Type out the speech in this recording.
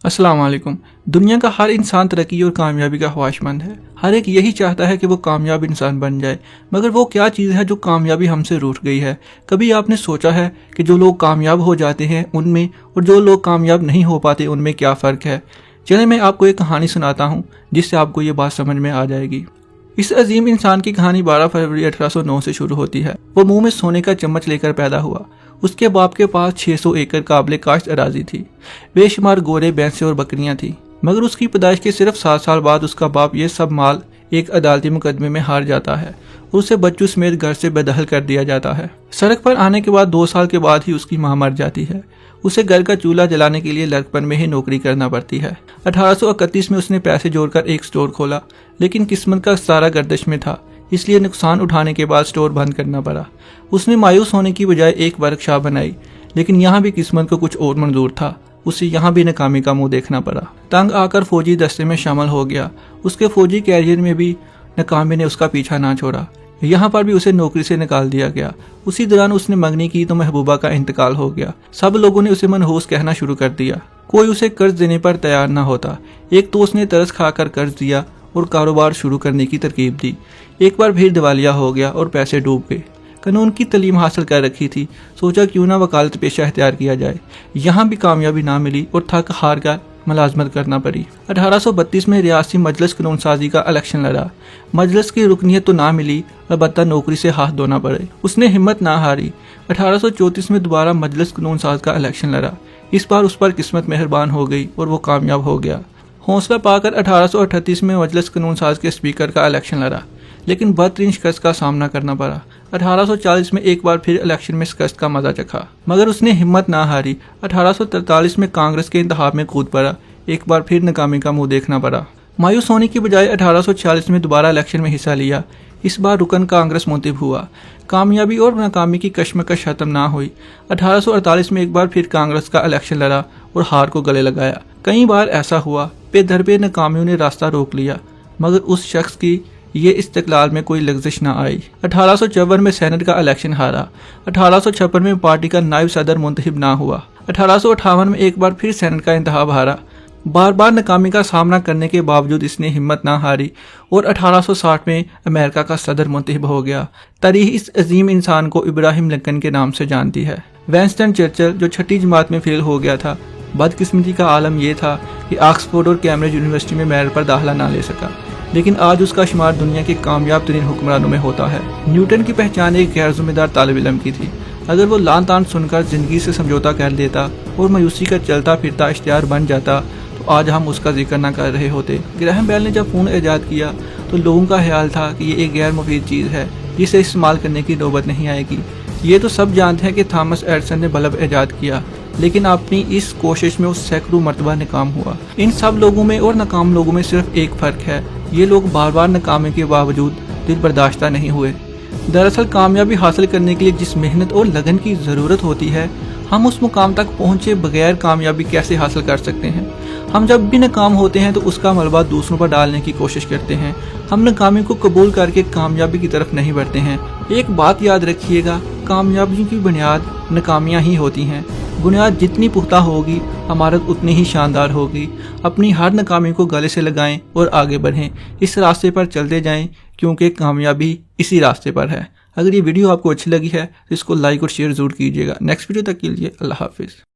अस्सलाम वालेकुम। दुनिया का हर इंसान तरक्की और कामयाबी का ख्वाहिशमंद है। हर एक यही चाहता है कि वो कामयाब इंसान बन जाए, मगर वो क्या चीज़ है जो कामयाबी हमसे रूठ गई है? कभी आपने सोचा है कि जो लोग कामयाब हो जाते हैं उनमें और जो लोग कामयाब नहीं हो पाते उनमें क्या फ़र्क है? चलिए मैं आपको एक कहानी सुनाता हूँ जिससे आपको ये बात समझ में आ जाएगी। इस अजीम इंसान की कहानी 12 फरवरी 1809 से शुरू होती है। वो मुंह में सोने का चम्मच लेकर पैदा हुआ। उसके बाप के पास 600 एकड़ काबिले काश्त अराजी थी। बेशुमार गोरे, भैंसें और बकरियां थी, मगर उसकी पैदाइश के सिर्फ 7 साल बाद उसका बाप ये सब माल एक अदालती मुकदमे में हार जाता है और उसे बच्चों समेत घर से बेदखल कर दिया जाता है। सड़क पर आने के बाद 2 साल के बाद ही उसकी मां मर जाती है। उसे घर का चूल्हा जलाने के लिए लड़कपन में ही नौकरी करना पड़ती है। 1831 में उसने पैसे जोड़कर एक स्टोर खोला, लेकिन किस्मत का सारा गर्दिश में था, इसलिए नुकसान उठाने के बाद स्टोर बंद करना पड़ा। उसने मायूस होने की बजाय एक वर्कशॉप बनाई, लेकिन यहाँ भी किस्मत को कुछ और मंजूर था। उसे यहाँ भी नाकामी का मुंह देखना पड़ा। तंग आकर फौजी दस्ते में शामिल हो गया। उसके फौजी कैरियर में भी नाकामी ने उसका पीछा ना छोड़ा। यहाँ पर भी उसे नौकरी से निकाल दिया गया। उसी दौरान उसने मंगनी की तो महबूबा का इंतकाल हो गया। सब लोगों ने उसे मनहूस कहना शुरू कर दिया। कोई उसे कर्ज देने पर तैयार न होता। एक तो उसने तरस खाकर कर्ज दिया और कारोबार शुरू करने की तरकीब दी। एक बार फिर दिवालिया हो गया और पैसे डूब गए। कानून की तालीम हासिल कर रखी थी, सोचा क्यों ना वकालत पेशा इख्तियार किया जाए। यहाँ भी कामयाबी ना मिली और थक हार कर मुलाजमत करना पड़ी। 1832 में रियासती मजलिस कानून साजी का इलेक्शन लड़ा। मजलिस की रुकनियत तो ना मिली, अलबत्ता नौकरी से हाथ धोना पड़े। उसने हिम्मत ना हारी। 1834 में दोबारा मजलिस कानून साज का इलेक्शन लड़ा। इस बार उस पर किस्मत मेहरबान हो गई और वो कामयाब हो गया। हौसला पाकर 1838 में मजलिस कानून साज के स्पीकर का इलेक्शन लड़ा, लेकिन बदतरीन शिकस्त का सामना करना पड़ा। 1840 में एक बार फिर इलेक्शन में शिकस्त का मजा चखा, मगर उसने हिम्मत ना हारी। 1843 में कांग्रेस के इंतखाब में कूद पड़ा। एक बार फिर नाकामी का मुंह देखना पड़ा। मायूस होने की बजाय 1846 में दोबारा इलेक्शन में हिस्सा लिया। इस बार रुकन कांग्रेस मुंतखब हुआ। कामयाबी और नाकामी की कश्मकश खत्म ना हुई। 1848 में एक बार फिर कांग्रेस का इलेक्शन लड़ा और हार को गले लगाया। कई बार ऐसा हुआ, बेदर पे नाकामियों ने रास्ता रोक लिया, मगर उस शख्स की ये इस्तिकलाल में कोई लग्जिश न आई। 1854 में सेनेट का इलेक्शन हारा। 1856 में पार्टी का नायब सदर मुंतखब ना हुआ। 1858 में एक बार फिर सेनेट का इंतखाब हारा। बार बार नाकामी का सामना करने के बावजूद इसने हिम्मत ना हारी और 1860 में अमेरिका का सदर मुंतखब हो गया। तारीख इस अजीम इंसान को इब्राहिम लिंकन के नाम से जानती है। विंस्टन चर्चिल जो 6ठी जमात में फेल हो गया था। बदकिस्मती का आलम यह था कि ऑक्सफोर्ड और कैम्ब्रिज यूनिवर्सिटी में मेरिट पर दाखिला ना ले सका, लेकिन आज उसका शुमार दुनिया के कामयाब तरीन हुक्मरानों में होता है। न्यूटन की पहचान एक गैर जिम्मेदार तालिब इल्म की थी। अगर वो लान तान सुनकर जिंदगी से समझौता कर लेता और मायूसी का चलता फिरता इश्तिहार बन जाता तो आज हम उसका जिक्र न कर रहे होते। ग्राहम बेल ने जब फ़ोन ईजाद किया तो लोगों का ख्याल था कि ये एक गैर मुफीद चीज़ है जिसे इस्तेमाल करने की नौबत नहीं आएगी। ये तो सब जानते हैं कि थॉमस एडिसन ने बल्ब ईजाद किया, लेकिन अपनी इस कोशिश में वो सैकड़ों मरतबा नाकाम हुआ। इन सब लोगों में और नाकाम लोगों में सिर्फ एक फ़र्क है, ये लोग बार बार नाकामी के बावजूद दिल बर्दाश्ता नहीं हुए। दरअसल कामयाबी हासिल करने के लिए जिस मेहनत और लगन की ज़रूरत होती है, हम उस मुकाम तक पहुँचे बगैर कामयाबी कैसे हासिल कर सकते हैं? हम जब भी नाकाम होते हैं तो उसका मलबा दूसरों पर डालने की कोशिश करते हैं। हम नाकामी को कबूल करके कामयाबी की तरफ नहीं बढ़ते हैं। एक बात याद रखिएगा, कामयाबी की बुनियाद नाकामियाँ ही होती हैं। बुनियाद जितनी पुख्ता होगी, इमारत उतनी ही शानदार होगी। अपनी हर नाकामी को गले से लगाएं और आगे बढ़ें। इस रास्ते पर चलते जाएं, क्योंकि कामयाबी इसी रास्ते पर है। अगर ये वीडियो आपको अच्छी लगी है तो इसको लाइक और शेयर ज़रूर कीजिएगा। नेक्स्ट वीडियो तक के लिए अल्लाह हाफिज़।